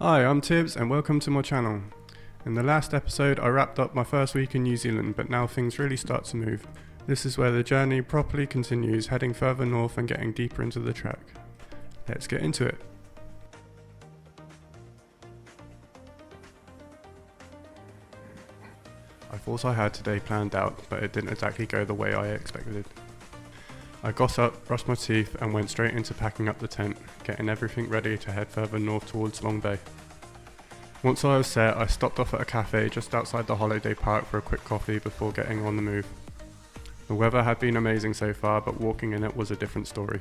Hi, I'm Tibbs and welcome to my channel. In the last episode I wrapped up my first week in New Zealand, but now things really start to move. This is where the journey properly continues, heading further north and getting deeper into the track. Let's get into it. I thought I had today planned out, but it didn't exactly go the way I expected. I got up, brushed my teeth and went straight into packing up the tent, getting everything ready to head further north towards Long Bay. Once I was set, I stopped off at a cafe just outside the holiday park for a quick coffee before getting on the move. The weather had been amazing so far, but walking in it was a different story.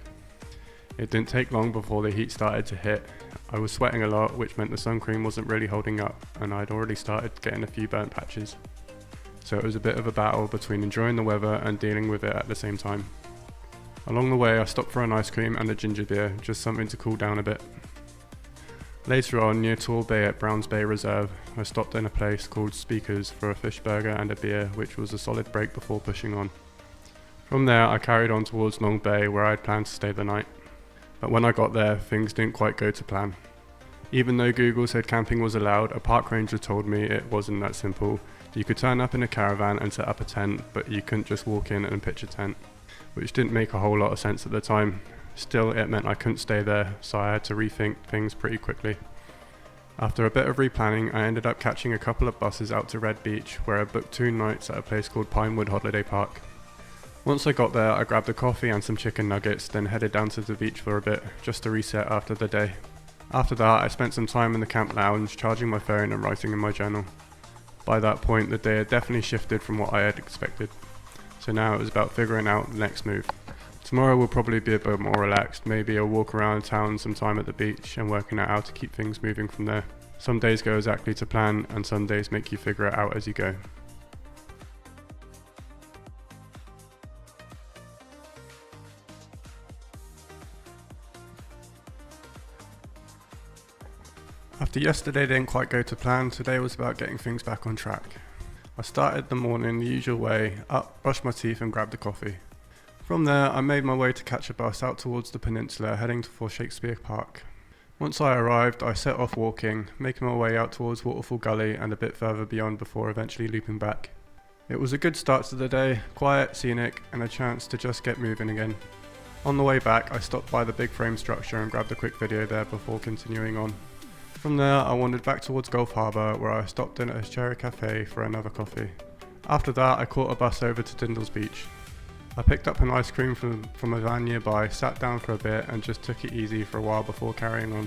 It didn't take long before the heat started to hit. I was sweating a lot, which meant the sun cream wasn't really holding up, and I'd already started getting a few burnt patches. So it was a bit of a battle between enjoying the weather and dealing with it at the same time. Along the way I stopped for an ice cream and a ginger beer, just something to cool down a bit. Later on, near Tall Bay at Browns Bay Reserve, I stopped in a place called Speakers for a fish burger and a beer, which was a solid break before pushing on. From there I carried on towards Long Bay where I had planned to stay the night. But when I got there, things didn't quite go to plan. Even though Google said camping was allowed, a park ranger told me it wasn't that simple. You could turn up in a caravan and set up a tent, but you couldn't just walk in and pitch a tent, which didn't make a whole lot of sense at the time. Still, it meant I couldn't stay there, so I had to rethink things pretty quickly. After a bit of replanning, I ended up catching a couple of buses out to Red Beach, where I booked 2 nights at a place called Pinewood Holiday Park. Once I got there, I grabbed a coffee and some chicken nuggets, then headed down to the beach for a bit, just to reset after the day. After that, I spent some time in the camp lounge, charging my phone and writing in my journal. By that point, the day had definitely shifted from what I had expected. So now it was about figuring out the next move. Tomorrow will probably be a bit more relaxed, maybe a walk around town, some time at the beach and working out how to keep things moving from there. Some days go exactly to plan and some days make you figure it out as you go. After yesterday didn't quite go to plan, today was about getting things back on track. I started the morning the usual way, up, brushed my teeth and grabbed a coffee. From there I made my way to catch a bus out towards the peninsula, heading for Shakespeare Park. Once I arrived, I set off walking, making my way out towards Waterfall Gully and a bit further beyond before eventually looping back. It was a good start to the day, quiet, scenic and a chance to just get moving again. On the way back I stopped by the big frame structure and grabbed a quick video there before continuing on. From there I wandered back towards Gulf Harbour where I stopped in at a cherry cafe for another coffee. After that I caught a bus over to Tyndall's Beach. I picked up an ice cream from a van nearby, sat down for a bit and just took it easy for a while before carrying on.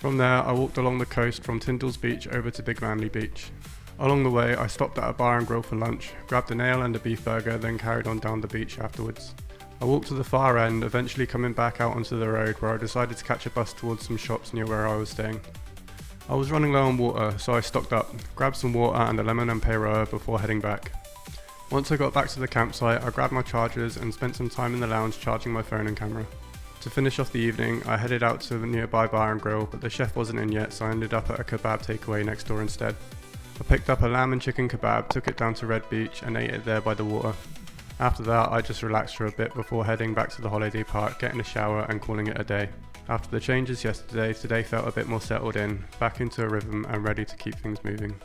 From there I walked along the coast from Tyndall's Beach over to Big Manly Beach. Along the way I stopped at a bar and grill for lunch, grabbed an ale and a beef burger, then carried on down the beach afterwards. I walked to the far end, eventually coming back out onto the road where I decided to catch a bus towards some shops near where I was staying. I was running low on water, so I stocked up, grabbed some water and a lemon and peyroa before heading back. Once I got back to the campsite, I grabbed my chargers and spent some time in the lounge charging my phone and camera. To finish off the evening, I headed out to the nearby bar and grill, but the chef wasn't in yet, so I ended up at a kebab takeaway next door instead. I picked up a lamb and chicken kebab, took it down to Red Beach and ate it there by the water. After that, I just relaxed for a bit before heading back to the holiday park, getting a shower and calling it a day. After the changes yesterday, today felt a bit more settled in, back into a rhythm and ready to keep things moving.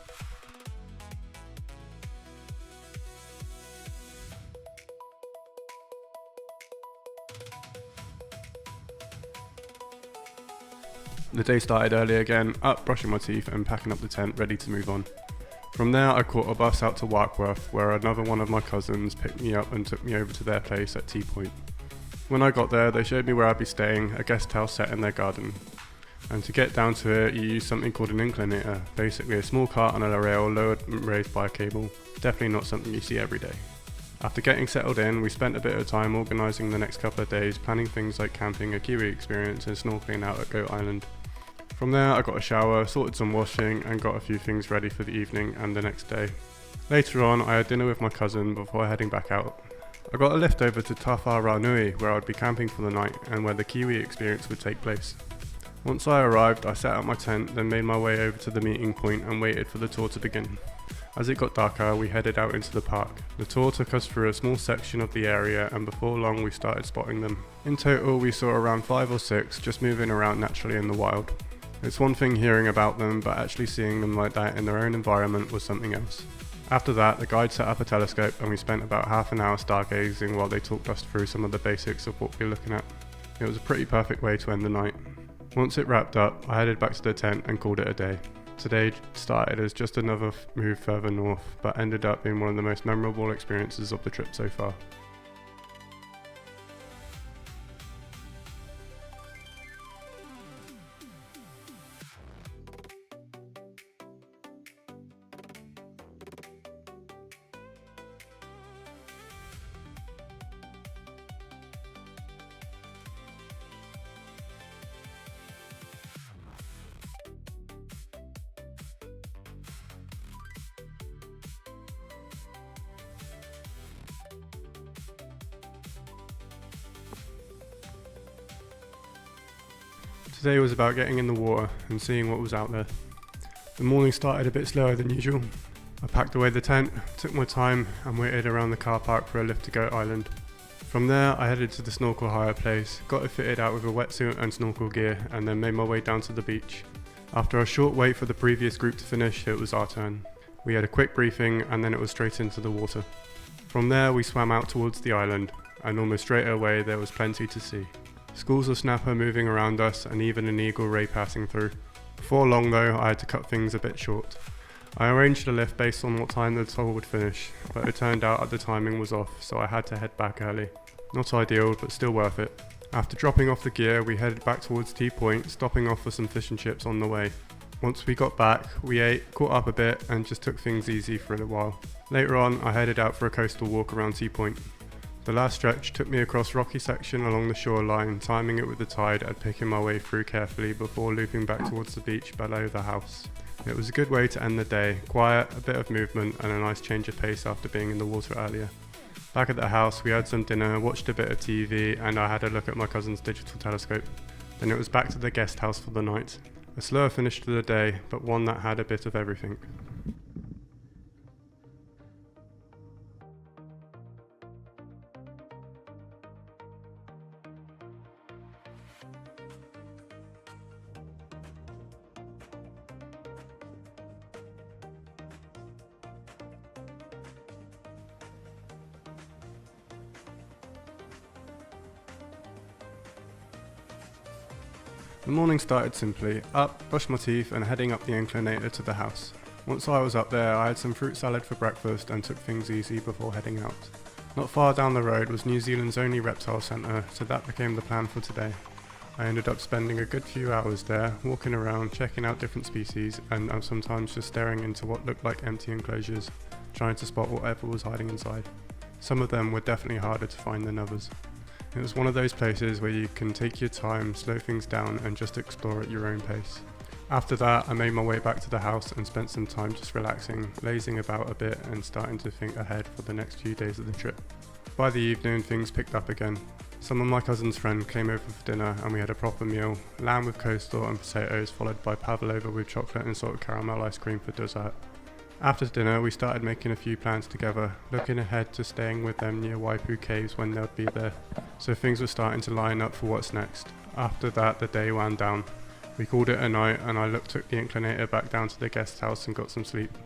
The day started early again, up, brushing my teeth and packing up the tent, ready to move on. From there I caught a bus out to Warkworth where another one of my cousins picked me up and took me over to their place at Tea Point. When I got there, they showed me where I'd be staying, a guest house set in their garden. And to get down to it, you use something called an inclinator, basically a small cart on a rail lowered and raised by a cable. Definitely not something you see every day. After getting settled in, we spent a bit of time organising the next couple of days, planning things like camping, a kiwi experience and snorkelling out at Goat Island. From there I got a shower, sorted some washing and got a few things ready for the evening and the next day. Later on I had dinner with my cousin before heading back out. I got a lift over to Tawha Ranui where I'd be camping for the night and where the kiwi experience would take place. Once I arrived, I set up my tent, then made my way over to the meeting point and waited for the tour to begin. As it got darker, we headed out into the park. The tour took us through a small section of the area and before long we started spotting them. In total we saw around 5 or 6 just moving around naturally in the wild. It's one thing hearing about them, but actually seeing them like that in their own environment was something else. After that, the guide set up a telescope and we spent about half an hour stargazing while they talked us through some of the basics of what we were looking at. It was a pretty perfect way to end the night. Once it wrapped up, I headed back to the tent and called it a day. Today started as just another move further north, but ended up being one of the most memorable experiences of the trip so far. Today was about getting in the water and seeing what was out there. The morning started a bit slower than usual. I packed away the tent, took my time and waited around the car park for a lift to Goat Island. From there I headed to the snorkel hire place, got it fitted out with a wetsuit and snorkel gear and then made my way down to the beach. After a short wait for the previous group to finish, it was our turn. We had a quick briefing and then it was straight into the water. From there we swam out towards the island and almost straight away there was plenty to see. Schools of snapper moving around us and even an eagle ray passing through. Before long though, I had to cut things a bit short. I arranged a lift based on what time the toll would finish, but it turned out that the timing was off, so I had to head back early. Not ideal, but still worth it. After dropping off the gear, we headed back towards T Point, stopping off for some fish and chips on the way. Once we got back, we ate, caught up a bit, and just took things easy for a little while. Later on, I headed out for a coastal walk around T Point. The last stretch took me across rocky section along the shoreline, timing it with the tide and picking my way through carefully before looping back towards the beach below the house. It was a good way to end the day, quiet, a bit of movement and a nice change of pace after being in the water earlier. Back at the house we had some dinner, watched a bit of TV and I had a look at my cousin's digital telescope. Then it was back to the guest house for the night. A slower finish to the day, but one that had a bit of everything. The morning started simply, up, brushed my teeth and heading up the inclinator to the house. Once I was up there, I had some fruit salad for breakfast and took things easy before heading out. Not far down the road was New Zealand's only reptile centre, so that became the plan for today. I ended up spending a good few hours there, walking around, checking out different species and sometimes just staring into what looked like empty enclosures, trying to spot whatever was hiding inside. Some of them were definitely harder to find than others. It was one of those places where you can take your time, slow things down and just explore at your own pace. After that, I made my way back to the house and spent some time just relaxing, lazing about a bit and starting to think ahead for the next few days of the trip. By the evening, things picked up again. Some of my cousin's friends came over for dinner and we had a proper meal, lamb with coastal and potatoes followed by pavlova with chocolate and salted caramel ice cream for dessert. After dinner, we started making a few plans together, looking ahead to staying with them near Waipu Caves when they'd be there, so things were starting to line up for what's next. After that, the day wound down. We called it a night and I took the inclinator back down to the guest house and got some sleep.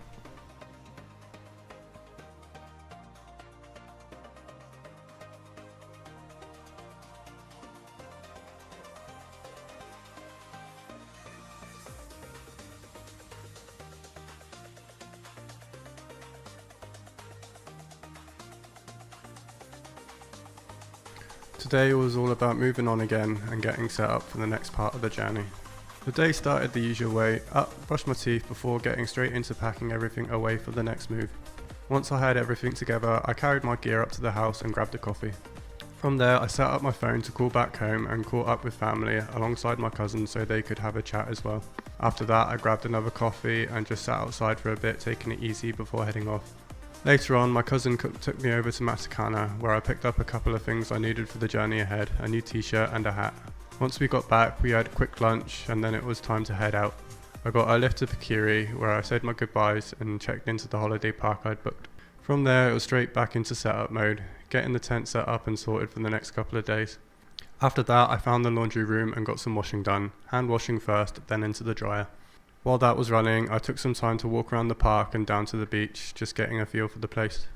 Today was all about moving on again and getting set up for the next part of the journey. The day started the usual way, up, brushed my teeth before getting straight into packing everything away for the next move. Once I had everything together, I carried my gear up to the house and grabbed a coffee. From there, I set up my phone to call back home and caught up with family alongside my cousins so they could have a chat as well. After that, I grabbed another coffee and just sat outside for a bit, taking it easy before heading off. Later on, my cousin took me over to Matakana, where I picked up a couple of things I needed for the journey ahead, a new t-shirt and a hat. Once we got back, we had a quick lunch and then it was time to head out. I got a lift to Pikiri, where I said my goodbyes and checked into the holiday park I'd booked. From there, it was straight back into setup mode, getting the tent set up and sorted for the next couple of days. After that, I found the laundry room and got some washing done, hand washing first, then into the dryer. While that was running, I took some time to walk around the park and down to the beach, just getting a feel for the place.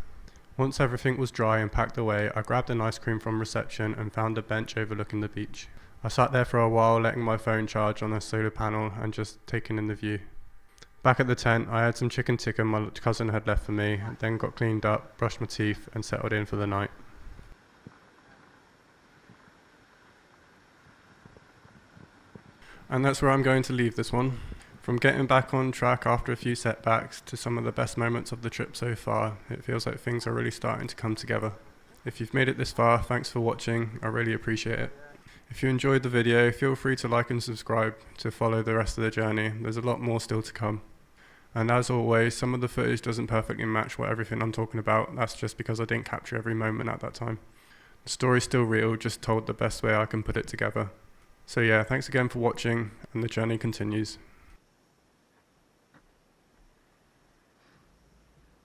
Once everything was dry and packed away, I grabbed an ice cream from reception and found a bench overlooking the beach. I sat there for a while, letting my phone charge on a solar panel and just taking in the view. Back at the tent, I had some chicken tikka my cousin had left for me, then got cleaned up, brushed my teeth and settled in for the night. And that's where I'm going to leave this one. From getting back on track after a few setbacks to some of the best moments of the trip so far, it feels like things are really starting to come together. If you've made it this far, thanks for watching, I really appreciate it. If you enjoyed the video, feel free to like and subscribe to follow the rest of the journey. There's a lot more still to come. And as always, some of the footage doesn't perfectly match everything I'm talking about. That's just because I didn't capture every moment at that time. The story's still real, just told the best way I can put it together. So yeah, thanks again for watching, and the journey continues.